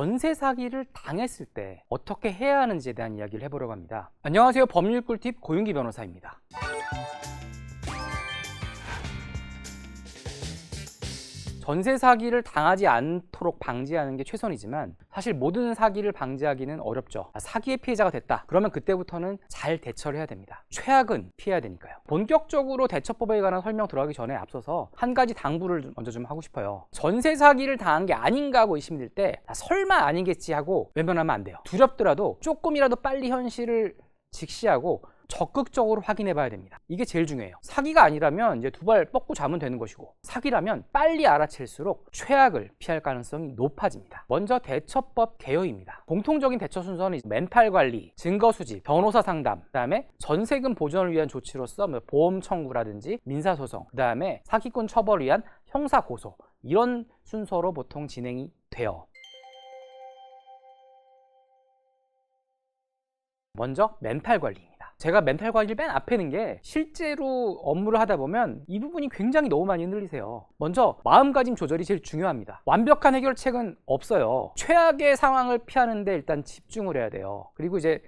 전세 사기를 당했을 때 어떻게 해야 하는지에 대한 이야기를 해보려고 합니다. 안녕하세요. 법률 꿀팁 고윤기 변호사입니다. 전세 사기를 당하지 않도록 방지하는 게 최선이지만 사실 모든 사기를 방지하기는 어렵죠. 사기의 피해자가 됐다. 그러면 그때부터는 잘 대처를 해야 됩니다. 최악은 피해야 되니까요. 본격적으로 대처법에 관한 설명 들어가기 전에 앞서서 한 가지 당부를 먼저 좀 하고 싶어요. 전세 사기를 당한 게 아닌가 하고 의심이 들 때 설마 아니겠지 하고 외면하면 안 돼요. 두렵더라도 조금이라도 빨리 현실을 직시하고 적극적으로 확인해 봐야 됩니다. 이게 제일 중요해요. 사기가 아니라면 이제 두 발 뻗고 자면 되는 것이고, 사기라면 빨리 알아챌수록 최악을 피할 가능성이 높아집니다. 먼저 대처법 개요입니다. 공통적인 대처 순서는 멘탈 관리, 증거 수집, 변호사 상담, 그다음에 전세금 보전을 위한 조치로서 보험 청구라든지 민사 소송, 그다음에 사기꾼 처벌을 위한 형사 고소, 이런 순서로 보통 진행이 돼요. 먼저 멘탈 관리입니다. 제가 멘탈 관리를 맨 앞에 있는 게 실제로 업무를 하다 보면 이 부분이 굉장히 너무 많이 흔들리세요. 먼저 마음가짐 조절이 제일 중요합니다. 완벽한 해결책은 없어요. 최악의 상황을 피하는데 일단 집중을 해야 돼요. 그리고 이제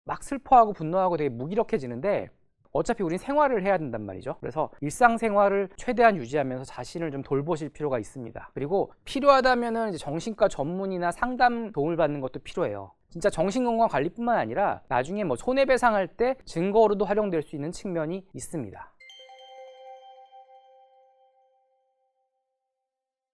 막 슬퍼하고 분노하고 되게 무기력해지는데 어차피 우린 생활을 해야 된단 말이죠. 그래서 일상생활을 최대한 유지하면서 자신을 좀 돌보실 필요가 있습니다. 그리고 필요하다면 이제 정신과 전문의나 상담 도움을 받는 것도 필요해요. 진짜 정신건강 관리뿐만 아니라 나중에 손해배상할 때 증거로도 활용될 수 있는 측면이 있습니다.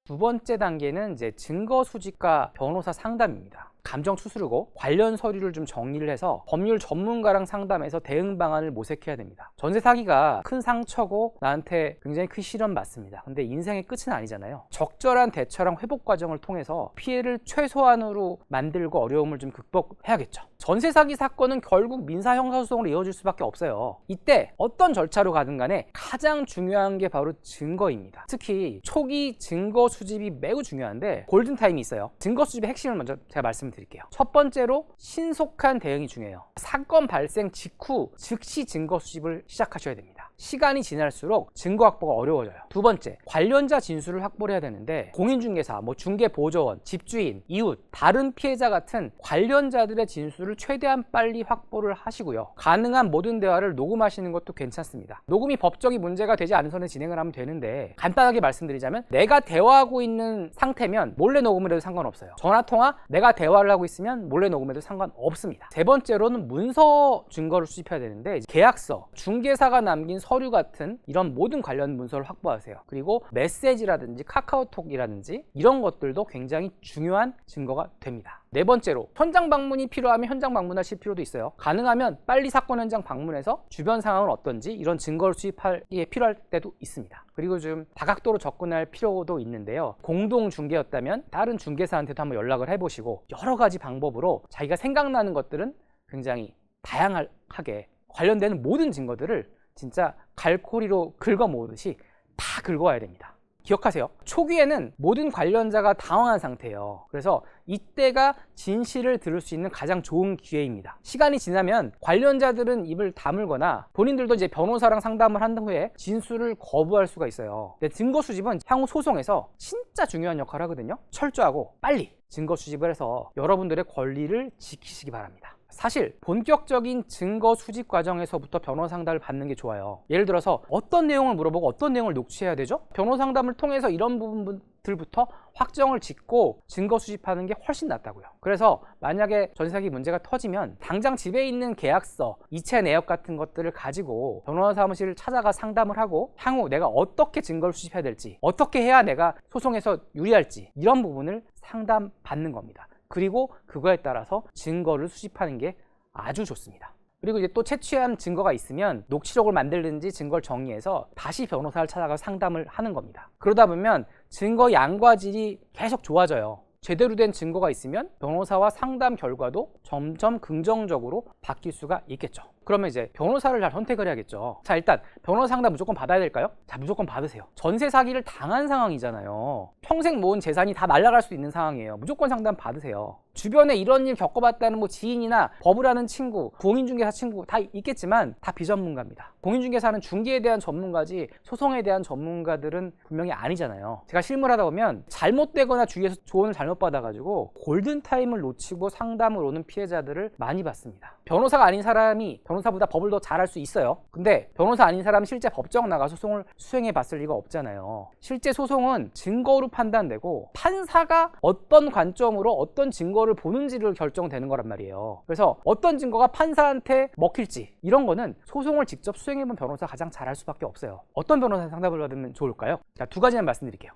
두 번째 단계는 이제 증거 수집과 변호사 상담입니다. 감정 추스르고 관련 서류를 좀 정리를 해서 법률 전문가랑 상담해서 대응 방안을 모색해야 됩니다. 전세 사기가 큰 상처고 나한테 굉장히 큰 시련 맞습니다. 근데 인생의 끝은 아니잖아요. 적절한 대처랑 회복 과정을 통해서 피해를 최소한으로 만들고 어려움을 좀 극복해야겠죠. 전세 사기 사건은 결국 민사 형사소송으로 이어질 수밖에 없어요. 이때 어떤 절차로 가든 간에 가장 중요한 게 바로 증거입니다. 특히 초기 증거 수집이 매우 중요한데 골든타임이 있어요. 증거 수집의 핵심을 먼저 제가 말씀드릴게요. 첫 번째로 신속한 대응이 중요해요. 사건 발생 직후 즉시 증거 수집을 시작하셔야 됩니다. 시간이 지날수록 증거 확보가 어려워져요. 두 번째, 관련자 진술을 확보를 해야 되는데 공인중개사, 중개보조원, 집주인, 이웃, 다른 피해자 같은 관련자들의 진술을 최대한 빨리 확보를 하시고요. 가능한 모든 대화를 녹음하시는 것도 괜찮습니다. 녹음이 법적인 문제가 되지 않은 선에 진행을 하면 되는데 간단하게 말씀드리자면 내가 대화하고 있는 상태면 몰래 녹음을 해도 상관없어요. 전화통화, 내가 대화를 하고 있으면 몰래 녹음해도 상관없습니다. 세 번째로는 문서 증거를 수집해야 되는데 계약서, 중개사가 남긴 서류 같은 이런 모든 관련 문서를 확보하세요. 그리고 메시지라든지 카카오톡이라든지 이런 것들도 굉장히 중요한 증거가 됩니다. 네 번째로 현장 방문이 필요하면 현장 방문하실 필요도 있어요. 가능하면 빨리 사건 현장 방문해서 주변 상황은 어떤지 이런 증거를 수집하기에 필요할 때도 있습니다. 그리고 좀 다각도로 접근할 필요도 있는데요. 공동 중개였다면 다른 중개사한테도 한번 연락을 해보시고 여러 가지 방법으로 자기가 생각나는 것들은 굉장히 다양하게 관련되는 모든 증거들을 진짜 갈고리로 긁어 모으듯이 다 긁어와야 됩니다. 기억하세요. 초기에는 모든 관련자가 당황한 상태예요. 그래서 이때가 진실을 들을 수 있는 가장 좋은 기회입니다. 시간이 지나면 관련자들은 입을 다물거나 본인들도 이제 변호사랑 상담을 한 후에 진술을 거부할 수가 있어요. 근데 증거 수집은 향후 소송에서 진짜 중요한 역할을 하거든요. 철저하고 빨리 증거 수집을 해서 여러분들의 권리를 지키시기 바랍니다. 사실 본격적인 증거 수집 과정에서부터 변호사 상담을 받는 게 좋아요. 예를 들어서 어떤 내용을 물어보고 어떤 내용을 녹취해야 되죠? 변호사 상담을 통해서 이런 부분들부터 확정을 짓고 증거 수집하는 게 훨씬 낫다고요. 그래서 만약에 전세 사기 문제가 터지면 당장 집에 있는 계약서, 이체 내역 같은 것들을 가지고 변호사 사무실을 찾아가 상담을 하고 향후 내가 어떻게 증거를 수집해야 될지, 어떻게 해야 내가 소송에서 유리할지 이런 부분을 상담받는 겁니다. 그리고 그거에 따라서 증거를 수집하는 게 아주 좋습니다. 그리고 이제 또 채취한 증거가 있으면 녹취록을 만들든지 증거를 정리해서 다시 변호사를 찾아가서 상담을 하는 겁니다. 그러다 보면 증거 양과 질이 계속 좋아져요. 제대로 된 증거가 있으면 변호사와 상담 결과도 점점 긍정적으로 바뀔 수가 있겠죠. 그러면 이제 변호사를 잘 선택을 해야겠죠. 자, 일단 변호사 상담 무조건 받아야 될까요? 자, 무조건 받으세요. 전세 사기를 당한 상황이잖아요. 평생 모은 재산이 다 날아갈 수 있는 상황이에요. 무조건 상담 받으세요. 주변에 이런 일 겪어봤다는 뭐 지인이나 법을 하는 친구, 공인중개사 친구 다 있겠지만 다 비전문가입니다. 공인중개사는 중개에 대한 전문가지 소송에 대한 전문가들은 분명히 아니잖아요. 제가 실무를 하다 보면 잘못되거나 주위에서 조언을 잘못 받아가지고 골든타임을 놓치고 상담을 오는 피해자들을 많이 봤습니다. 변호사가 아닌 사람이 변호사보다 법을 더 잘할 수 있어요. 근데 변호사 아닌 사람은 실제 법정 나가서 소송을 수행해 봤을 리가 없잖아요. 실제 소송은 증거로 판단되고 판사가 어떤 관점으로 어떤 증거를 보는지를 결정되는 거란 말이에요. 그래서 어떤 증거가 판사한테 먹힐지 이런 거는 소송을 직접 수행해본 변호사가 가장 잘할 수밖에 없어요. 어떤 변호사 상담을 받으면 좋을까요? 자, 두 가지만 말씀드릴게요.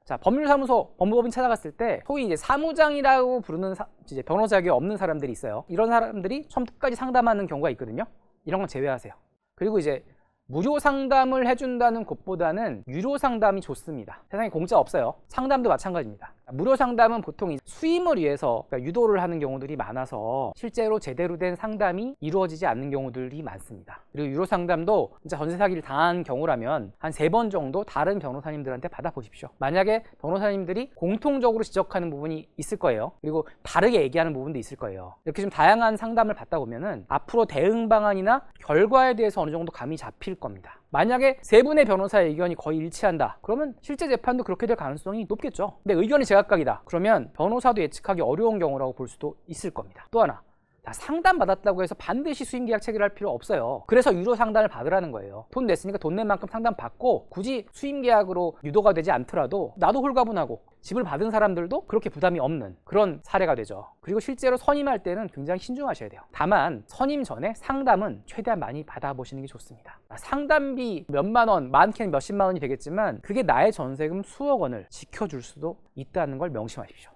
자, 법률사무소 법무법인 찾아갔을 때 소위 이제 사무장이라고 부르는 이제 변호사 자격이 없는 사람들이 있어요. 이런 사람들이 처음부터 끝까지 상담하는 경우가 있거든요. 이런 건 제외하세요. 그리고 이제 무료 상담을 해준다는 곳보다는 유료 상담이 좋습니다. 세상에 공짜 없어요. 상담도 마찬가지입니다. 무료 상담은 보통 수임을 위해서 유도를 하는 경우들이 많아서 실제로 제대로 된 상담이 이루어지지 않는 경우들이 많습니다. 그리고 유료 상담도 진짜 전세 사기를 당한 경우라면 한 3번 정도 다른 변호사님들한테 받아보십시오. 만약에 변호사님들이 공통적으로 지적하는 부분이 있을 거예요. 그리고 다르게 얘기하는 부분도 있을 거예요. 이렇게 좀 다양한 상담을 받다 보면은 앞으로 대응 방안이나 결과에 대해서 어느 정도 감이 잡힐 겁니다. 만약에 3분의 변호사의 의견이 거의 일치한다. 그러면 실제 재판도 그렇게 될 가능성이 높겠죠. 근데 의견이 제각각이다. 그러면 변호사도 예측하기 어려운 경우라고 볼 수도 있을 겁니다. 또 하나, 상담 받았다고 해서 반드시 수임계약 체결할 필요 없어요. 그래서 유료 상담을 받으라는 거예요. 돈 냈으니까 돈 낸 만큼 상담 받고 굳이 수임계약으로 유도가 되지 않더라도 나도 홀가분하고 집을 받은 사람들도 그렇게 부담이 없는 그런 사례가 되죠. 그리고 실제로 선임할 때는 굉장히 신중하셔야 돼요. 다만 선임 전에 상담은 최대한 많이 받아보시는 게 좋습니다. 상담비 몇만 원, 많게는 몇십만 원이 되겠지만 그게 나의 전세금 수억 원을 지켜줄 수도 있다는 걸 명심하십시오.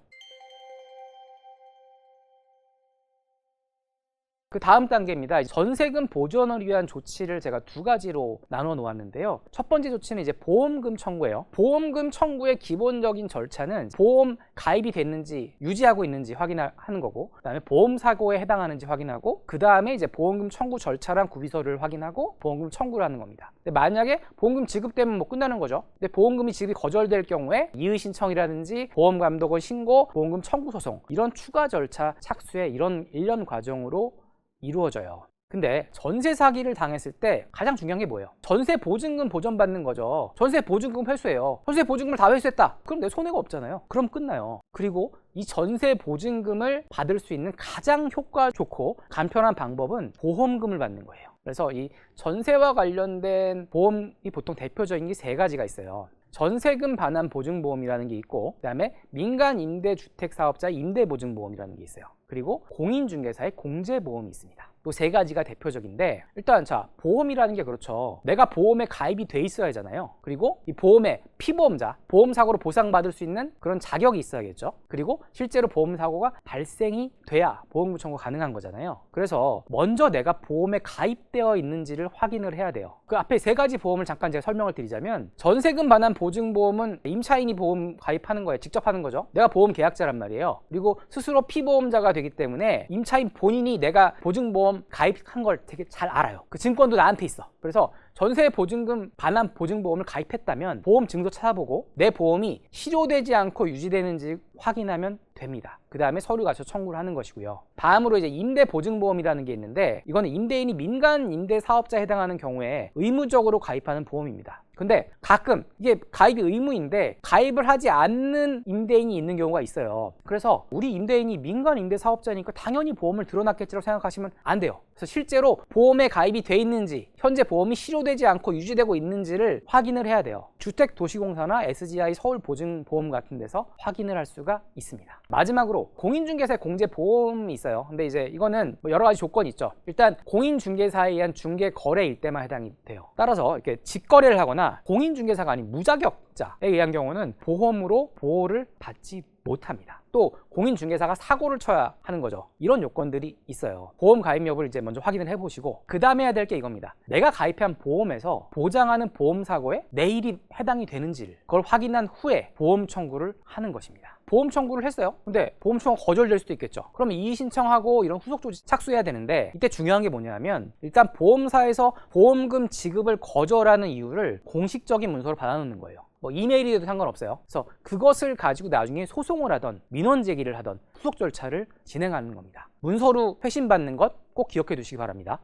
그 다음 단계입니다. 전세금 보전을 위한 조치를 제가 2가지로 나눠 놓았는데요. 첫 번째 조치는 이제 보험금 청구예요. 보험금 청구의 기본적인 절차는 보험 가입이 됐는지 유지하고 있는지 확인하는 거고, 그 다음에 보험 사고에 해당하는지 확인하고, 그 다음에 이제 보험금 청구 절차랑 구비서를 확인하고 보험금 청구를 하는 겁니다. 근데 만약에 보험금 지급되면 뭐 끝나는 거죠. 근데 보험금이 지급이 거절될 경우에 이의 신청이라든지 보험감독원 신고, 보험금 청구 소송 이런 추가 절차 착수의 이런 일련 과정으로 이루어져요. 근데 전세 사기를 당했을 때 가장 중요한 게 뭐예요? 전세 보증금 보전받는 거죠. 전세 보증금 회수해요. 전세 보증금을 다 회수했다. 그럼 내 손해가 없잖아요. 그럼 끝나요. 그리고 이 전세 보증금을 받을 수 있는 가장 효과 좋고 간편한 방법은 보험금을 받는 거예요. 그래서 이 전세와 관련된 보험이 보통 대표적인 게 3가지가 있어요. 전세금 반환 보증보험이라는 게 있고, 그 다음에 민간 임대주택사업자 임대보증보험이라는 게 있어요. 그리고 공인중개사의 공제보험이 있습니다. 이 3가지가 대표적인데, 일단 자, 보험이라는 게 그렇죠. 내가 보험에 가입이 돼 있어야 하잖아요. 그리고 이 보험의 피보험자, 보험사고로 보상받을 수 있는 그런 자격이 있어야겠죠. 그리고 실제로 보험사고가 발생이 돼야 보험금 청구 가능한 거잖아요. 그래서 먼저 내가 보험에 가입되어 있는지를 확인을 해야 돼요. 그 앞에 3가지 보험을 잠깐 제가 설명을 드리자면, 전세금 반환 보증보험은 임차인이 보험 가입하는 거예요. 직접 하는 거죠. 내가 보험 계약자란 말이에요. 그리고 스스로 피보험자가 되기 때문에 임차인 본인이 내가 보증보험 가입한 걸 되게 잘 알아요. 그 증권도 나한테 있어. 그래서 전세 보증금 반환 보증보험을 가입했다면 보험 증서 찾아보고 내 보험이 실효되지 않고 유지되는지 확인하면 됩니다. 그 다음에 서류 가서 청구를 하는 것이고요. 다음으로 이제 임대보증보험이라는 게 있는데, 이거는 임대인이 민간 임대사업자에 해당하는 경우에 의무적으로 가입하는 보험입니다. 근데 가끔 이게 가입이 의무인데 가입을 하지 않는 임대인이 있는 경우가 있어요. 그래서 우리 임대인이 민간 임대사업자니까 당연히 보험을 들어놨겠지라고 생각하시면 안 돼요. 그래서 실제로 보험에 가입이 돼 있는지, 현재 보험이 실효되지 않고 유지되고 있는지를 확인을 해야 돼요. 주택도시공사나 SGI 서울보증보험 같은 데서 확인을 할 수가 있습니다. 마지막으로 공인중개사의 공제보험이 있어요. 근데 이제 이거는 뭐 여러 가지 조건이 있죠. 일단 공인중개사에 의한 중개거래일 때만 해당이 돼요. 따라서 이렇게 직거래를 하거나 공인중개사가 아닌 무자격자에 의한 경우는 보험으로 보호를 받지 못합니다. 또 공인중개사가 사고를 쳐야 하는 거죠. 이런 요건들이 있어요. 보험 가입 여부를 이제 먼저 확인을 해보시고 그 다음에 해야 될 게 이겁니다. 내가 가입한 보험에서 보장하는 보험 사고에 내 일이 해당이 되는지를 그걸 확인한 후에 보험 청구를 하는 것입니다. 보험 청구를 했어요. 근데 보험 청구가 거절될 수도 있겠죠. 그러면 이의 신청하고 이런 후속 조치 착수해야 되는데 이때 중요한 게 뭐냐면 일단 보험사에서 보험금 지급을 거절하는 이유를 공식적인 문서로 받아놓는 거예요. 뭐 이메일이라도 상관없어요. 그래서 그것을 가지고 나중에 소송을 하던 민원 제기를 하던 후속 절차를 진행하는 겁니다. 문서로 회신받는 것 꼭 기억해 두시기 바랍니다.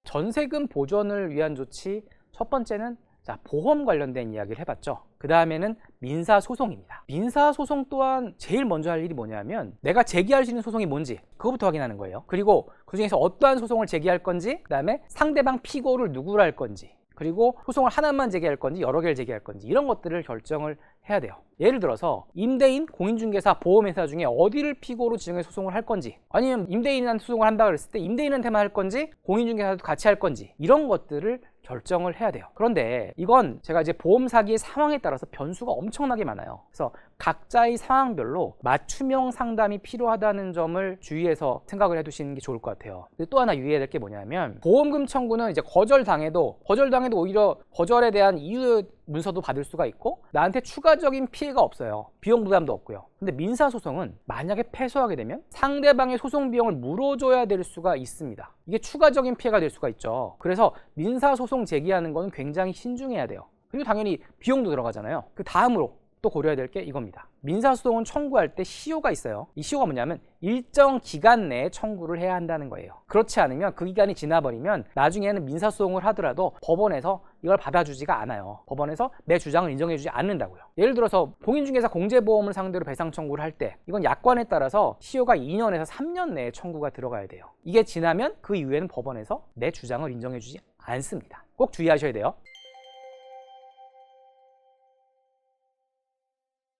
전세금 보전을 위한 조치 첫 번째는 보험 관련된 이야기를 해봤죠. 그 다음에는 민사소송입니다. 민사소송 또한 제일 먼저 할 일이 뭐냐면 내가 제기할 수 있는 소송이 뭔지 그거부터 확인하는 거예요. 그리고 그 중에서 어떠한 소송을 제기할 건지, 그 다음에 상대방 피고를 누구로 할 건지, 그리고 소송을 하나만 제기할 건지 여러 개를 제기할 건지 이런 것들을 결정을 해야 돼요. 예를 들어서 임대인, 공인중개사, 보험회사 중에 어디를 피고로 지정해서 소송을 할 건지, 아니면 임대인한테 소송을 한다고 했을 때 임대인한테만 할 건지 공인중개사도 같이 할 건지 이런 것들을 결정을 해야 돼요. 그런데 이건 제가 이제 보험 사기의 상황에 따라서 변수가 엄청나게 많아요. 그래서 각자의 상황별로 맞춤형 상담이 필요하다는 점을 주의해서 생각을 해두시는 게 좋을 것 같아요. 근데 또 하나 유의해야 될 게 뭐냐면 보험금 청구는 이제 거절당해도 오히려 거절에 대한 이유 문서도 받을 수가 있고 나한테 추가적인 피해가 없어요. 비용 부담도 없고요. 근데 민사소송은 만약에 패소하게 되면 상대방의 소송 비용을 물어줘야 될 수가 있습니다. 이게 추가적인 피해가 될 수가 있죠. 그래서 민사소송 제기하는 건 굉장히 신중해야 돼요. 그리고 당연히 비용도 들어가잖아요. 그 다음으로 또 고려해야 될 게 이겁니다. 민사소송은 청구할 때 시효가 있어요. 이 시효가 뭐냐면 일정 기간 내에 청구를 해야 한다는 거예요. 그렇지 않으면 그 기간이 지나버리면 나중에는 민사소송을 하더라도 법원에서 이걸 받아주지가 않아요. 법원에서 내 주장을 인정해주지 않는다고요. 예를 들어서 공인중개사 공제보험을 상대로 배상 청구를 할 때 이건 약관에 따라서 시효가 2년에서 3년 내에 청구가 들어가야 돼요. 이게 지나면 그 이후에는 법원에서 내 주장을 인정해주지 않습니다. 꼭 주의하셔야 돼요.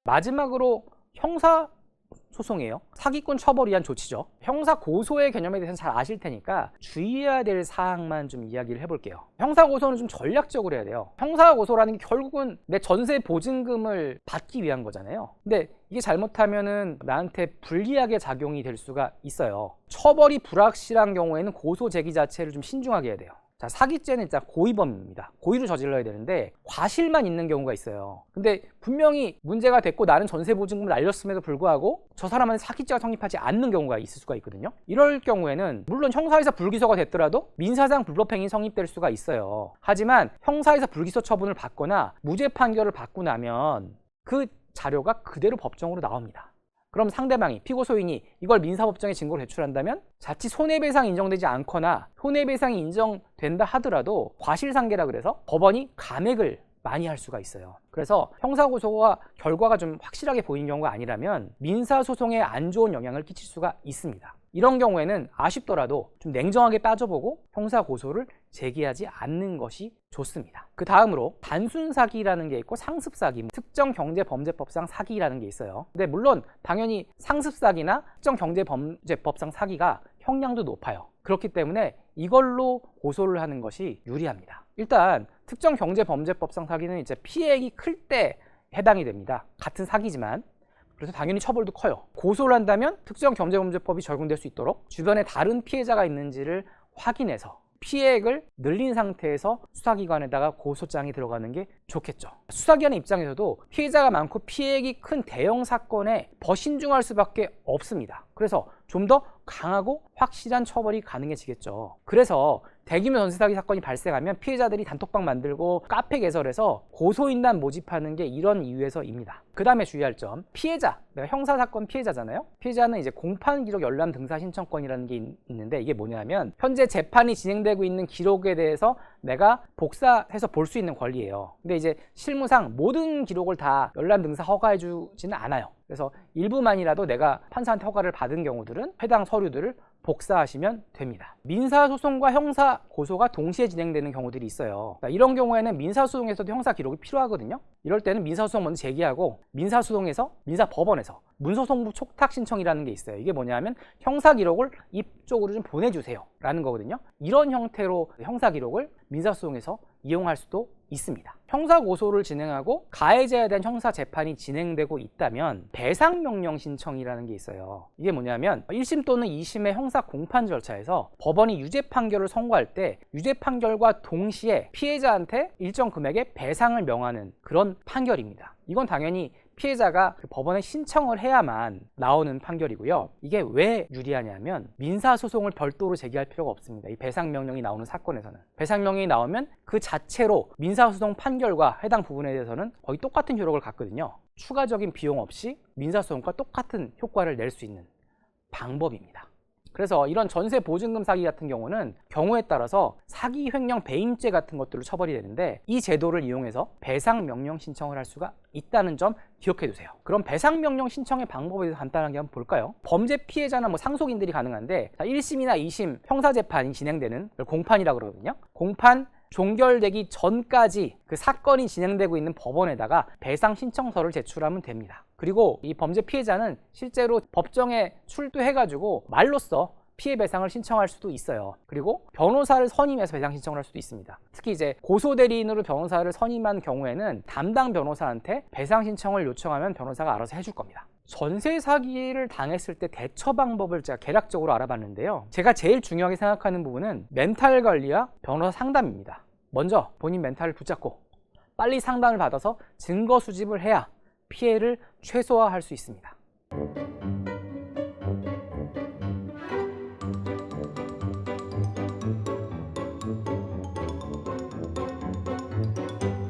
마지막으로 형사소송이에요. 사기꾼 처벌을 위한 조치죠. 형사고소의 개념에 대해서는 잘 아실 테니까 주의해야 될 사항만 좀 이야기를 해볼게요. 형사고소는 좀 전략적으로 해야 돼요. 형사고소라는 게 결국은 내 전세 보증금을 받기 위한 거잖아요. 근데 이게 잘못하면은 나한테 불리하게 작용이 될 수가 있어요. 처벌이 불확실한 경우에는 고소 제기 자체를 좀 신중하게 해야 돼요. 자, 사기죄는 진짜 고의범입니다. 고의로 저질러야 되는데 과실만 있는 경우가 있어요. 근데 분명히 문제가 됐고 나는 전세보증금을 날렸음에도 불구하고 저 사람한테 사기죄가 성립하지 않는 경우가 있을 수가 있거든요. 이럴 경우에는 물론 형사에서 불기소가 됐더라도 민사상 불법행위 성립될 수가 있어요. 하지만 형사에서 불기소 처분을 받거나 무죄 판결을 받고 나면 그 자료가 그대로 법정으로 나옵니다. 그럼 상대방이 피고 소인이 이걸 민사법정에 증거로 제출한다면 자칫 손해배상이 인정되지 않거나 손해배상이 인정된다 하더라도 과실상계라 그래서 법원이 감액을 많이 할 수가 있어요. 그래서 형사고소가 결과가 좀 확실하게 보이는 경우가 아니라면 민사소송에 안 좋은 영향을 끼칠 수가 있습니다. 이런 경우에는 아쉽더라도 좀 냉정하게 따져보고 형사고소를 제기하지 않는 것이 좋습니다. 그 다음으로 단순 사기라는 게 있고 상습 사기, 특정 경제범죄법상 사기라는 게 있어요. 근데 물론 당연히 상습 사기나 특정 경제범죄법상 사기가 형량도 높아요. 그렇기 때문에 이걸로 고소를 하는 것이 유리합니다. 일단 특정 경제범죄법상 사기는 이제 피해액이 클 때 해당이 됩니다. 같은 사기지만. 그래서 당연히 처벌도 커요. 고소를 한다면 특정 경제범죄법이 적용될 수 있도록 주변에 다른 피해자가 있는지를 확인해서 피해액을 늘린 상태에서 수사기관에다가 고소장이 들어가는 게 좋겠죠. 수사기관의 입장에서도 피해자가 많고 피해액이 큰 대형 사건에 더 신중할 수밖에 없습니다. 그래서 좀 더 강하고 확실한 처벌이 가능해지겠죠. 그래서 대규모 전세 사기 사건이 발생하면 피해자들이 단톡방 만들고 카페 개설해서 고소인단 모집하는 게 이런 이유에서입니다. 그 다음에 주의할 점, 피해자, 내가 형사사건 피해자잖아요. 피해자는 이제 공판 기록 열람 등사 신청권이라는 게 있는데 이게 뭐냐면 현재 재판이 진행되고 있는 기록에 대해서 내가 복사해서 볼 수 있는 권리예요. 근데 이제 실무상 모든 기록을 다 열람 등사 허가해 주지는 않아요. 그래서 일부만이라도 내가 판사한테 허가를 받은 경우들은 해당 서류들을 복사하시면 됩니다. 민사소송과 형사고소가 동시에 진행되는 경우들이 있어요. 이런 경우에는 민사소송에서도 형사기록이 필요하거든요. 이럴 때는 민사소송 먼저 제기하고 민사소송에서 민사법원에서 문서송부 촉탁신청이라는 게 있어요. 이게 뭐냐면 형사기록을 이쪽으로 좀 보내주세요 라는 거거든요. 이런 형태로 형사기록을 민사소송에서 이용할 수도 있습니다. 형사 고소를 진행하고 가해자에 대한 형사 재판이 진행되고 있다면 배상명령 신청이라는 게 있어요. 이게 뭐냐면 1심 또는 2심의 형사 공판 절차에서 법원이 유죄 판결을 선고할 때 유죄 판결과 동시에 피해자한테 일정 금액의 배상을 명하는 그런 판결입니다. 이건 당연히 피해자가 그 법원에 신청을 해야만 나오는 판결이고요. 이게 왜 유리하냐면 민사소송을 별도로 제기할 필요가 없습니다. 이 배상명령이 나오는 사건에서는. 배상명령이 나오면 그 자체로 민사소송 판결과 해당 부분에 대해서는 거의 똑같은 효력을 갖거든요. 추가적인 비용 없이 민사소송과 똑같은 효과를 낼 수 있는 방법입니다. 그래서 이런 전세 보증금 사기 같은 경우는 경우에 따라서 사기 횡령 배임죄 같은 것들로 처벌이 되는데 이 제도를 이용해서 배상 명령 신청을 할 수가 있다는 점 기억해 두세요. 그럼 배상 명령 신청의 방법에 대해서 간단하게 한번 볼까요? 범죄 피해자나 상속인들이 가능한데 1심이나 2심 형사 재판이 진행되는 걸 공판이라고 그러거든요. 공판 종결되기 전까지 그 사건이 진행되고 있는 법원에다가 배상 신청서를 제출하면 됩니다. 그리고 이 범죄 피해자는 실제로 법정에 출두해가지고 말로써 피해 배상을 신청할 수도 있어요. 그리고 변호사를 선임해서 배상 신청을 할 수도 있습니다. 특히 이제 고소대리인으로 변호사를 선임한 경우에는 담당 변호사한테 배상 신청을 요청하면 변호사가 알아서 해줄 겁니다. 전세 사기를 당했을 때 대처 방법을 제가 개략적으로 알아봤는데요. 제가 제일 중요하게 생각하는 부분은 멘탈 관리와 변호사 상담입니다. 먼저 본인 멘탈을 붙잡고 빨리 상담을 받아서 증거 수집을 해야 피해를 최소화할 수 있습니다.